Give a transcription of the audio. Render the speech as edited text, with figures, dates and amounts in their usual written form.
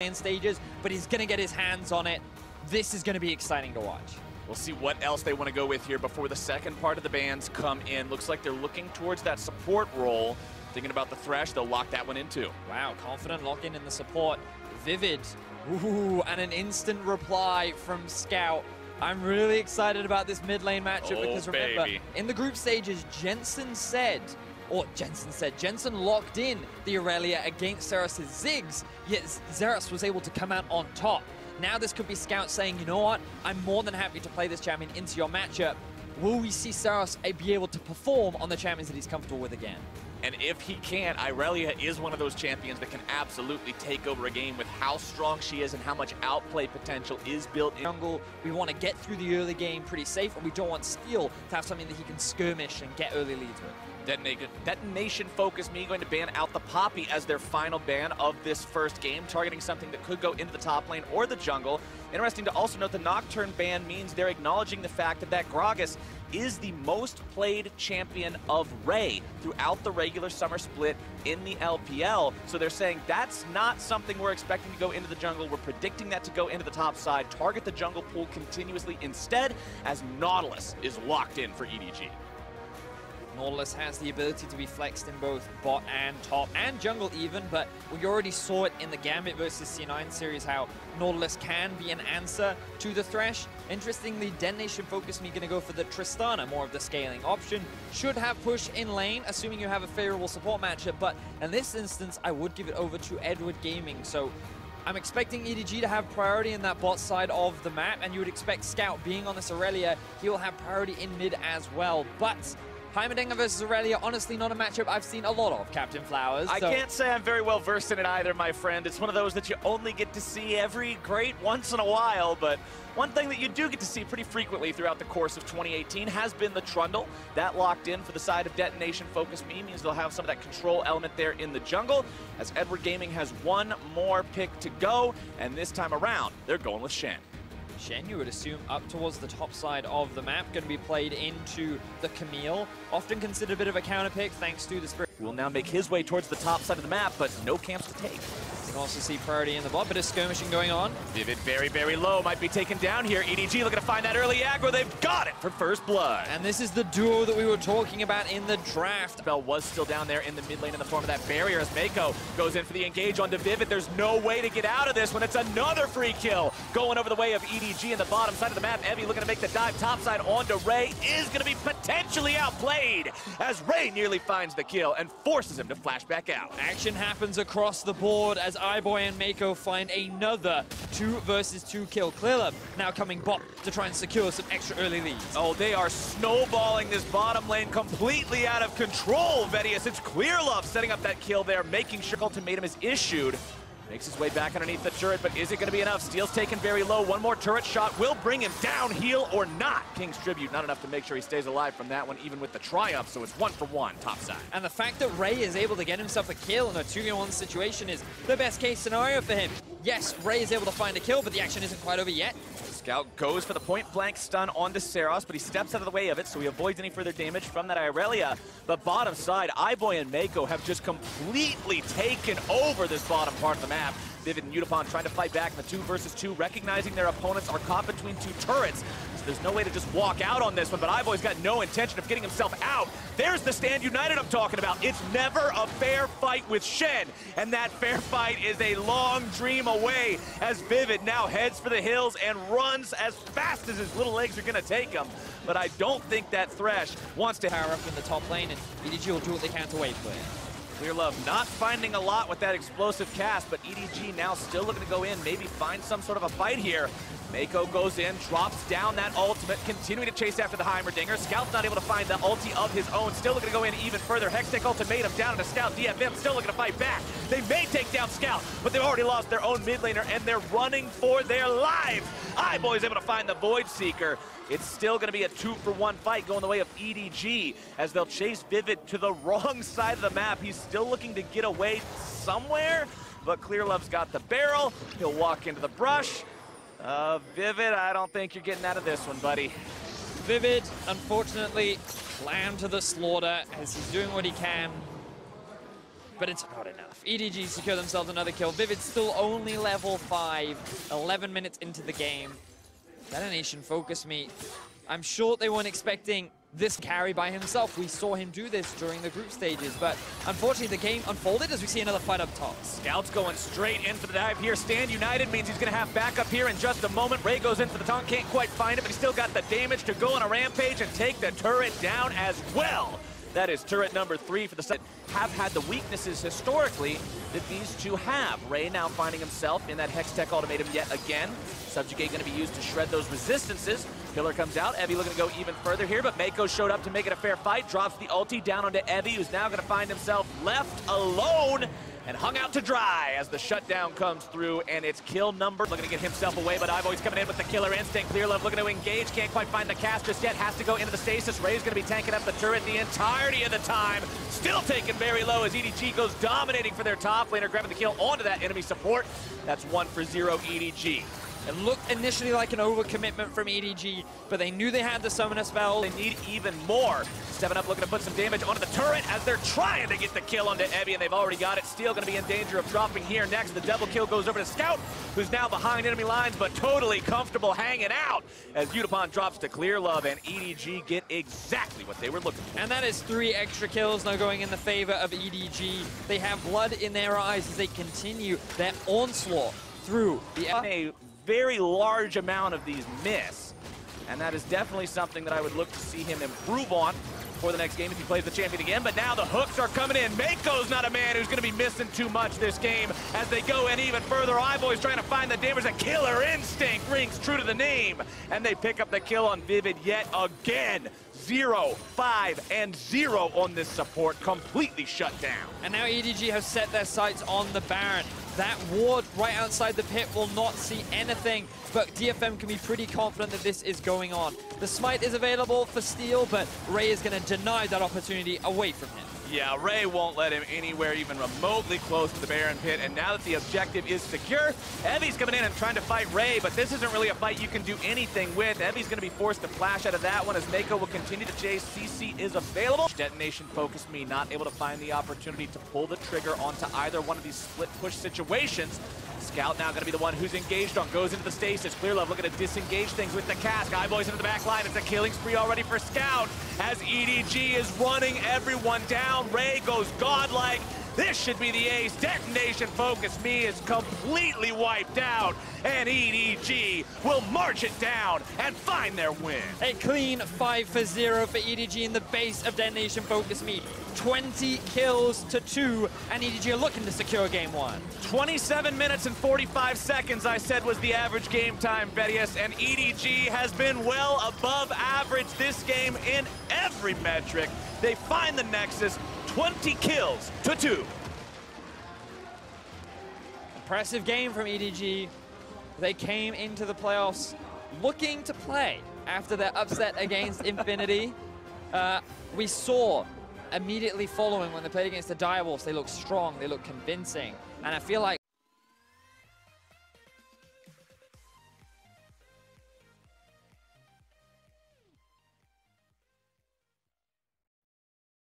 stages, but he's going to get his hands on it. This is going to be exciting to watch. We'll see what else they want to go with here before the second part of the bans come in. Looks like they're looking towards that support role. Thinking about the Thresh, they'll lock that one in too. Wow, confident lock-in the support. Vivid. Ooh, and an instant reply from Scout. I'm really excited about this mid lane matchup because remember, in the group stages, Jensen locked in the Aurelia against Xera's Ziggs, yet Xera's was able to come out on top. Now this could be Scout saying, you know what, I'm more than happy to play this champion into your matchup. Will we see Xera's be able to perform on the champions that he's comfortable with again? And if he can't, Irelia is one of those champions that can absolutely take over a game with how strong she is and how much outplay potential is built in. Jungle, we want to get through the early game pretty safe, and we don't want Steel to have something that he can skirmish and get early leads with. Detonation Focus Me going to ban out the Poppy as their final ban of this first game, targeting something that could go into the top lane or the jungle. Interesting to also note the Nocturne ban means they're acknowledging the fact that Gragas is the most played champion of Ray throughout the regular summer split in the LPL. So they're saying that's not something we're expecting to go into the jungle. We're predicting that to go into the top side, target the jungle pool continuously instead, as Nautilus is locked in for EDG. Nautilus has the ability to be flexed in both bot and top and jungle even, but we already saw it in the Gambit versus C9 series how Nautilus can be an answer to the Thresh. Interestingly, Detonation Focus Me going to go for the Tristana, more of the scaling option. Should have push in lane, assuming you have a favorable support matchup, but in this instance, I would give it over to Edward Gaming. So I'm expecting EDG to have priority in that bot side of the map, and you would expect Scout being on this Aurelia, he will have priority in mid as well. But Heimerdinger versus Aurelia, honestly not a matchup I've seen a lot of, Captain Flowers. I can't say I'm very well versed in it either, my friend. It's one of those that you only get to see every great once in a while, but one thing that you do get to see pretty frequently throughout the course of 2018 has been the Trundle. That locked in for the side of Detonation Focus Me means they'll have some of that control element there in the jungle, as Edward Gaming has one more pick to go, and this time around, they're going with Shen. Shen, you would assume, up towards the top side of the map, going to be played into the Camille. Often considered a bit of a counter pick, thanks to the Spirit. Will now make his way towards the top side of the map, but no camps to take. You can also see priority in the bot, bit of skirmishing going on. Vivid very, very low, might be taken down here. EDG looking to find that early aggro. They've got it for first blood. And this is the duo that we were talking about in the draft. Bell was still down there in the mid lane in the form of that barrier as Mako goes in for the engage onto Vivid. There's no way to get out of this when it's another free kill going over the way of EDG in the bottom side of the map. Evie looking to make the dive topside onto Ray is going to be potentially outplayed as Ray nearly finds the kill and forces him to flash back out. Action happens across the board as iBoy and Mako find another 2 versus 2 kill. Clearlove now coming bot to try and secure some extra early leads. Oh, they are snowballing this bottom lane completely out of control, Vedius. It's Clearlove setting up that kill there, making sure ultimatum is issued. Makes his way back underneath the turret, but is it going to be enough? Steel's taken very low. One more turret shot will bring him down, heal or not. King's Tribute, not enough to make sure he stays alive from that one, even with the triumph, so it's 1 for 1, topside. And the fact that Ray is able to get himself a kill in a 2v1 situation is the best case scenario for him. Yes, Ray is able to find a kill, but the action isn't quite over yet. Scout goes for the point-blank stun onto Xera's, but he steps out of the way of it, so he avoids any further damage from that Irelia. But bottom side, iBoy and Mako have just completely taken over this bottom part of the map. Vivid and Utapon trying to fight back in the 2 versus 2, recognizing their opponents are caught between 2 turrets. So there's no way to just walk out on this one, but iBoy's got no intention of getting himself out. There's the Stand United I'm talking about. It's never a fair fight with Shen, and that fair fight is a long dream away as Vivid now heads for the hills and runs as fast as his little legs are gonna take him. But I don't think that Thresh wants to power up in the top lane, and EDG will do what they can to wait for it. Clearlove not finding a lot with that explosive cast, but EDG now still looking to go in, maybe find some sort of a fight here. Mako goes in, drops down that ultimate, continuing to chase after the Heimerdinger. Scout's not able to find the ulti of his own, still looking to go in even further. Hextech ultimatum down to Scout. DFM still looking to fight back. They may take down Scout, but they've already lost their own mid laner, and they're running for their lives. iBoy's able to find the Void Seeker. It's still going to be a 2 for 1 fight going the way of EDG as they'll chase Vivid to the wrong side of the map. He's still looking to get away somewhere, but Clearlove's got the barrel. He'll walk into the brush. Vivid, I don't think you're getting out of this one, buddy. Vivid, unfortunately, lamb to the slaughter as he's doing what he can. but it's not enough. EDG secure themselves another kill. Vivid's still only level 5, 11 minutes into the game. Detonation focus me. I'm sure they weren't expecting this carry by himself. We saw him do this during the group stages, but unfortunately the game unfolded as we see another fight up top. Scout's going straight in for the dive here. Stand United means he's going to have backup here in just a moment. Ray goes in for the taunt, can't quite find it, but he's still got the damage to go on a rampage and take the turret down as well. That is turret number 3 for the set. Have had the weaknesses historically that these two have. Ray now finding himself in that Hextech ultimatum yet again. Subjugate going to be used to shred those resistances. Pillar comes out. Evie looking to go even further here, but Mako showed up to make it a fair fight. Drops the ulti down onto Evie, who's now going to find himself left alone and hung out to dry as the shutdown comes through, and it's kill number. Looking to get himself away, but Ivoy's coming in with the killer instinct. Clear Love looking to engage, can't quite find the cast just yet. Has to go into the stasis. Ray's going to be tanking up the turret the entirety of the time. Still taken very low as EDG goes dominating for their top laner, grabbing the kill onto that enemy support. That's 1 for 0 EDG. It looked initially like an overcommitment from EDG, but they knew they had the summoner spell. They need even more. Stepping up, looking to put some damage onto the turret as they're trying to get the kill onto Evie, and they've already got it. Steel going to be in danger of dropping here next. The double kill goes over to Scout, who's now behind enemy lines, but totally comfortable hanging out as Utapon drops to Clear Love, and EDG get exactly what they were looking for. And that is 3 extra kills now going in the favor of EDG. They have blood in their eyes as they continue their onslaught through the... Very large amount of these miss, and that is definitely something that I would look to see him improve on for the next game if he plays the champion again. But now the hooks are coming in. Mako's not a man who's going to be missing too much this game as they go in even further. Ivoy's trying to find the damage. A killer instinct rings true to the name, and they pick up the kill on Vivid yet again. 0, 5, and 0 on this support, completely shut down. And now EDG have set their sights on the Baron. That ward right outside the pit will not see anything, but DFM can be pretty confident that this is going on. The smite is available for Steel, but Ray is going to deny that opportunity away from him. Yeah, Ray won't let him anywhere even remotely close to the Baron pit, and now that the objective is secure, Evie's coming in and trying to fight Ray, but this isn't really a fight you can do anything with. Evie's going to be forced to flash out of that one as Mako will continue to chase. CC is available. Detonation focused me, not able to find the opportunity to pull the trigger onto either one of these split push situations. Scout now going to be the one who's engaged on, goes into the stasis. Clear Love looking to disengage things with the cast. Ivoy's into the back line. It's a killing spree already for Scout as EDG is running everyone down. Ray goes godlike. This should be the ace. Detonation focus me is completely wiped out, and EDG will march it down and find their win. A clean 5 for 0 for EDG in the base of Detonation Focus Me. 20 kills to 2, and EDG are looking to secure game 1. 27 minutes and 45 seconds, I said, was the average game time, Vedius, and EDG has been well above average this game in every metric. They find the Nexus, 20 kills to 2. Impressive game from EDG. They came into the playoffs looking to play after their upset against Infinity. We saw immediately following when they played against the Direwolves, they looked strong, they looked convincing. And I feel like